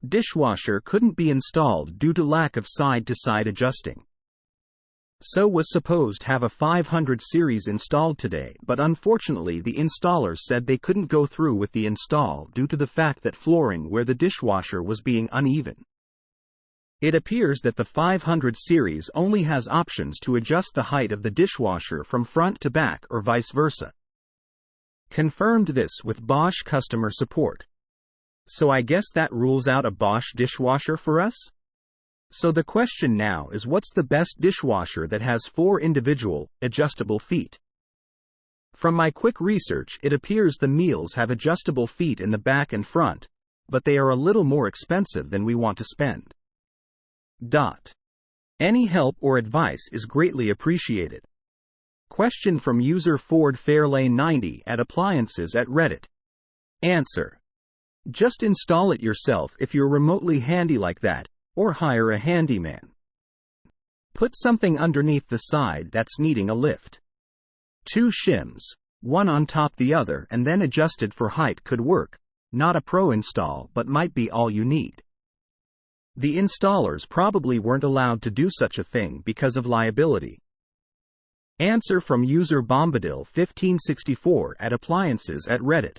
Dishwasher couldn't be installed due to lack of side-to-side adjusting. So was supposed to have a 500 series installed today, but unfortunately the installers said they couldn't go through with the install due to the fact that flooring where the dishwasher was being uneven. It appears that the 500 series only has options to adjust the height of the dishwasher from front to back or vice versa. Confirmed this with Bosch customer support. So I guess that rules out a Bosch dishwasher for us? So the question now is, what's the best dishwasher that has 4 individual, adjustable feet? From my quick research, it appears the Miele's have adjustable feet in the back and front, but they are a little more expensive than we want to spend. Any help or advice is greatly appreciated. Question from user Ford Fairlane 90 at appliances at Reddit. Answer: just install it yourself if you're remotely handy like that, or hire a handyman. Put something underneath the side that's needing a lift. 2 shims, one on top the other, and then adjusted for height could work. Not a pro install, but might be all you need. The installers probably weren't allowed to do such a thing because of liability. Answer from user Bombadil 1564 at appliances at Reddit.